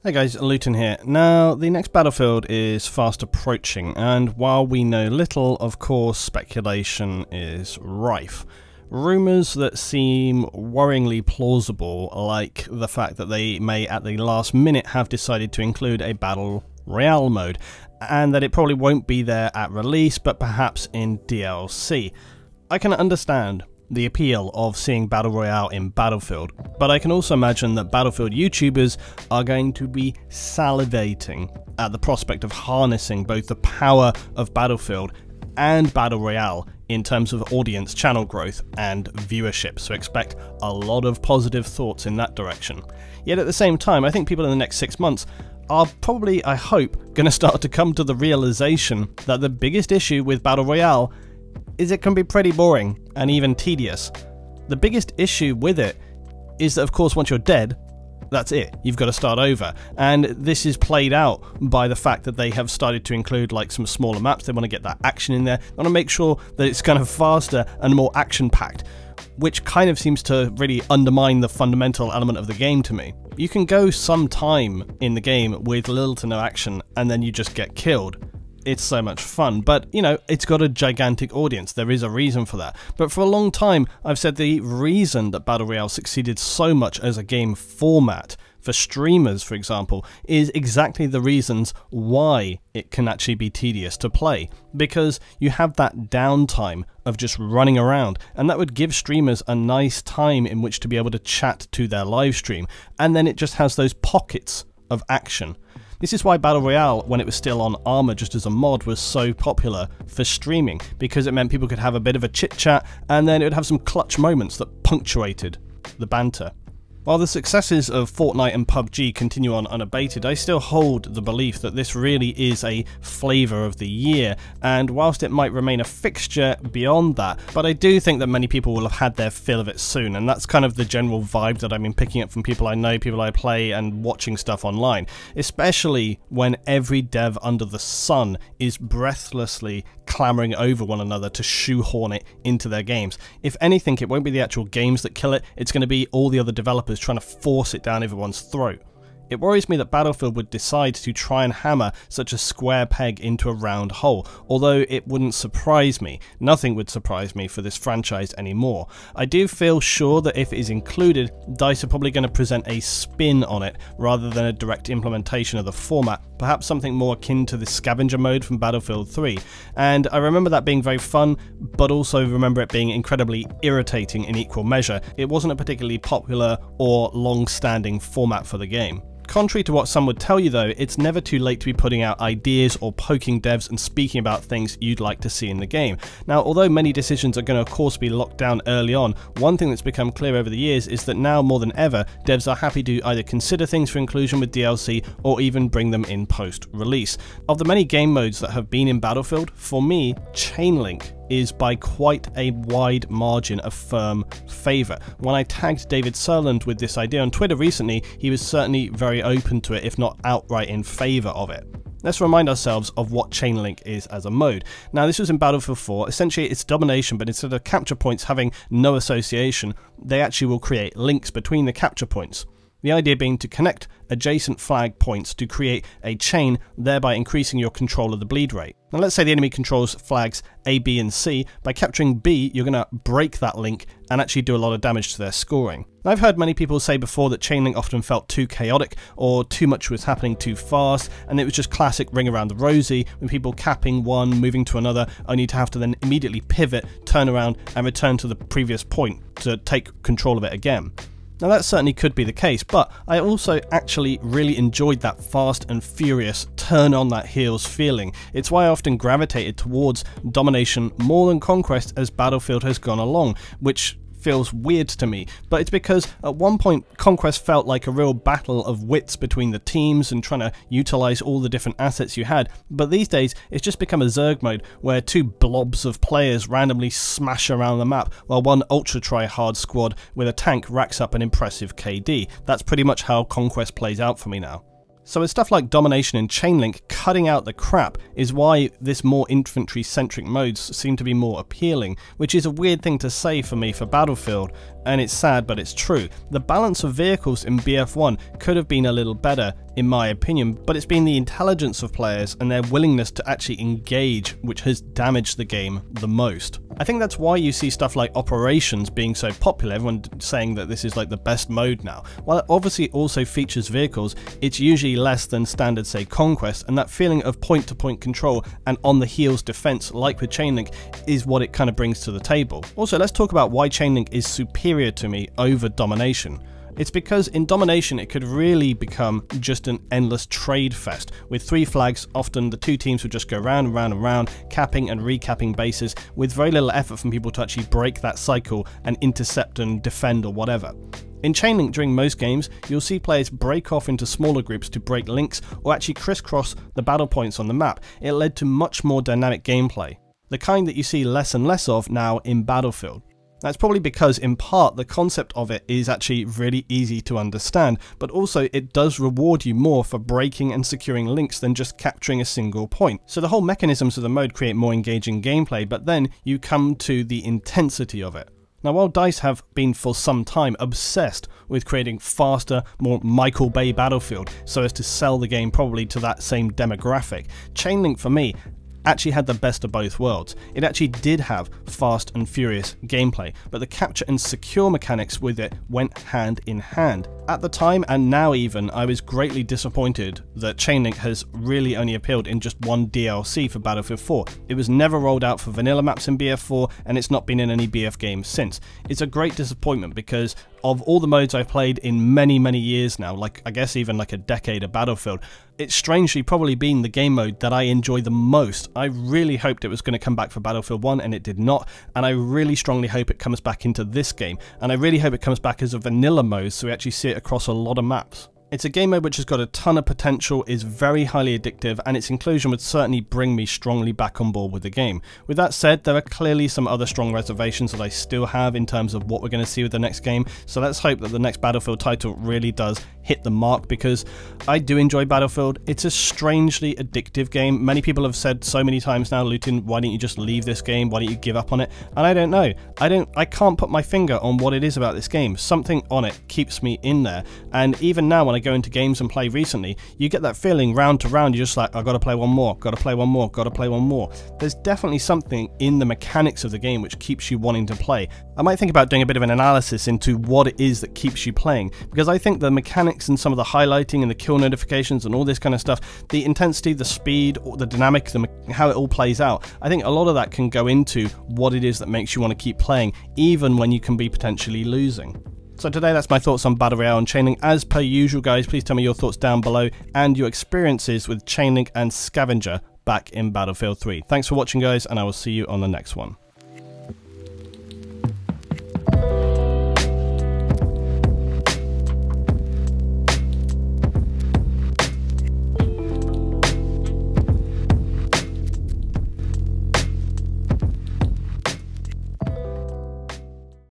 Hey guys, Luton here. Now, the next Battlefield is fast approaching, and while we know little, of course, speculation is rife. Rumours that seem worryingly plausible, like the fact that they may at the last minute have decided to include a Battle Royale mode, and that it probably won't be there at release, but perhaps in DLC. I can understand the appeal of seeing Battle Royale in Battlefield, but I can also imagine that Battlefield YouTubers are going to be salivating at the prospect of harnessing both the power of Battlefield and Battle Royale in terms of audience channel growth and viewership, so expect a lot of positive thoughts in that direction. Yet at the same time, I think people in the next 6 months are probably, I hope, going to start to come to the realization that the biggest issue with Battle Royale is it can be pretty boring and even tedious. The biggest issue with it is that, of course, once you're dead, that's it. You've got to start over. And this is played out by the fact that they have started to include like some smaller maps. They want to get that action in there. They want to make sure that it's kind of faster and more action-packed, which kind of seems to really undermine the fundamental element of the game to me. You can go some time in the game with little to no action and then you just get killed. It's so much fun, but you know, it's got a gigantic audience. There is a reason for that. But for a long time, I've said the reason that Battle Royale succeeded so much as a game format for streamers, for example, is exactly the reasons why it can actually be tedious to play. Because you have that downtime of just running around, and that would give streamers a nice time in which to be able to chat to their live stream, and then it just has those pockets of action. This is why Battle Royale, when it was still on Arma just as a mod, was so popular for streaming, because it meant people could have a bit of a chit chat and then it would have some clutch moments that punctuated the banter. While the successes of Fortnite and PUBG continue on unabated, I still hold the belief that this really is a flavour of the year, and whilst it might remain a fixture beyond that, but I do think that many people will have had their fill of it soon, and that's kind of the general vibe that I've been picking up from people I know, people I play, and watching stuff online, especially when every dev under the sun is breathlessly clamoring over one another to shoehorn it into their games. If anything, it won't be the actual games that kill it, it's going to be all the other developers trying to force it down everyone's throat. It worries me that Battlefield would decide to try and hammer such a square peg into a round hole, although it wouldn't surprise me. Nothing would surprise me for this franchise anymore. I do feel sure that if it is included, DICE are probably going to present a spin on it rather than a direct implementation of the format, perhaps something more akin to the scavenger mode from Battlefield 3. And I remember that being very fun, but also remember it being incredibly irritating in equal measure. It wasn't a particularly popular or long-standing format for the game. Contrary to what some would tell you though, it's never too late to be putting out ideas or poking devs and speaking about things you'd like to see in the game. Now, although many decisions are going to of course be locked down early on, one thing that's become clear over the years is that now more than ever, devs are happy to either consider things for inclusion with DLC or even bring them in post-release. Of the many game modes that have been in Battlefield, for me, Chainlink is by quite a wide margin of firm favour. When I tagged David Serland with this idea on Twitter recently, he was certainly very open to it, if not outright in favour of it. Let's remind ourselves of what Chainlink is as a mode. Now, this was in Battlefield 4. Essentially, it's domination, but instead of capture points having no association, they actually will create links between the capture points. The idea being to connect adjacent flag points to create a chain, thereby increasing your control of the bleed rate. Now let's say the enemy controls flags A, B and C. By capturing B, you're going to break that link and actually do a lot of damage to their scoring. Now, I've heard many people say before that Chainlink often felt too chaotic or too much was happening too fast, and it was just classic ring around the rosy when people capping one, moving to another, only to have to then immediately pivot, turn around and return to the previous point to take control of it again. Now that certainly could be the case, but I also actually really enjoyed that fast and furious turn on that heels feeling. It's why I often gravitated towards domination more than conquest as Battlefield has gone along, which feels weird to me, but it's because at one point Conquest felt like a real battle of wits between the teams and trying to utilize all the different assets you had, but these days it's just become a Zerg mode where two blobs of players randomly smash around the map while one ultra try-hard squad with a tank racks up an impressive KD. That's pretty much how Conquest plays out for me now. So with stuff like Domination and Chainlink cutting out the crap is why this more infantry-centric modes seem to be more appealing, which is a weird thing to say for me for Battlefield, and it's sad but it's true. The balance of vehicles in BF1 could have been a little better in my opinion, but it's been the intelligence of players and their willingness to actually engage which has damaged the game the most. I think that's why you see stuff like Operations being so popular, everyone saying that this is like the best mode now. While it obviously also features vehicles, it's usually less than standard, say, Conquest, and that feeling of point-to-point control and on-the-heels defense, like with Chainlink, is what it kind of brings to the table. Also, let's talk about why Chainlink is superior to me over Domination. It's because in Domination it could really become just an endless trade fest. With 3 flags, often the 2 teams would just go round and round and round, capping and recapping bases, with very little effort from people to actually break that cycle and intercept and defend or whatever. In Chainlink, during most games, you'll see players break off into smaller groups to break links or actually crisscross the battle points on the map. It led to much more dynamic gameplay, the kind that you see less and less of now in Battlefield. That's probably because, in part, the concept of it is actually really easy to understand, but also it does reward you more for breaking and securing links than just capturing a single point. So the whole mechanisms of the mode create more engaging gameplay, but then you come to the intensity of it. Now, while DICE have been for some time obsessed with creating faster, more Michael Bay Battlefield so as to sell the game probably to that same demographic, Chainlink for me actually had the best of both worlds. It actually did have fast and furious gameplay, but the capture and secure mechanics with it went hand in hand. At the time, and now even, I was greatly disappointed that Chainlink has really only appeared in just one DLC for Battlefield 4. It was never rolled out for vanilla maps in BF4, and it's not been in any BF games since. It's a great disappointment because of all the modes I've played in many years now, like I guess even like a decade of Battlefield, it's strangely probably been the game mode that I enjoy the most. I really hoped it was going to come back for Battlefield 1 and it did not, and I really strongly hope it comes back into this game, and I really hope it comes back as a vanilla mode so we actually see it across a lot of maps. It's a game mode which has got a ton of potential, is very highly addictive, and its inclusion would certainly bring me strongly back on board with the game. With that said, there are clearly some other strong reservations that I still have in terms of what we're going to see with the next game, so let's hope that the next Battlefield title really does hit the mark, because I do enjoy Battlefield. It's a strangely addictive game. Many people have said so many times now, Luton, why don't you just leave this game? Why don't you give up on it? And I don't know. I can't put my finger on what it is about this game. Something on it keeps me in there, and even now when I go into games and play recently, you get that feeling round to round, you're just like, I've got to play one more, got to play one more, got to play one more. There's definitely something in the mechanics of the game which keeps you wanting to play. I might think about doing a bit of an analysis into what it is that keeps you playing, because I think the mechanics and some of the highlighting and the kill notifications and all this kind of stuff, the intensity, the speed, the dynamic, how it all plays out, I think a lot of that can go into what it is that makes you want to keep playing, even when you can be potentially losing. So today, that's my thoughts on Battle Royale and Chainlink. As per usual, guys, please tell me your thoughts down below and your experiences with Chainlink and Scavenger back in Battlefield 3. Thanks for watching, guys, and I will see you on the next one.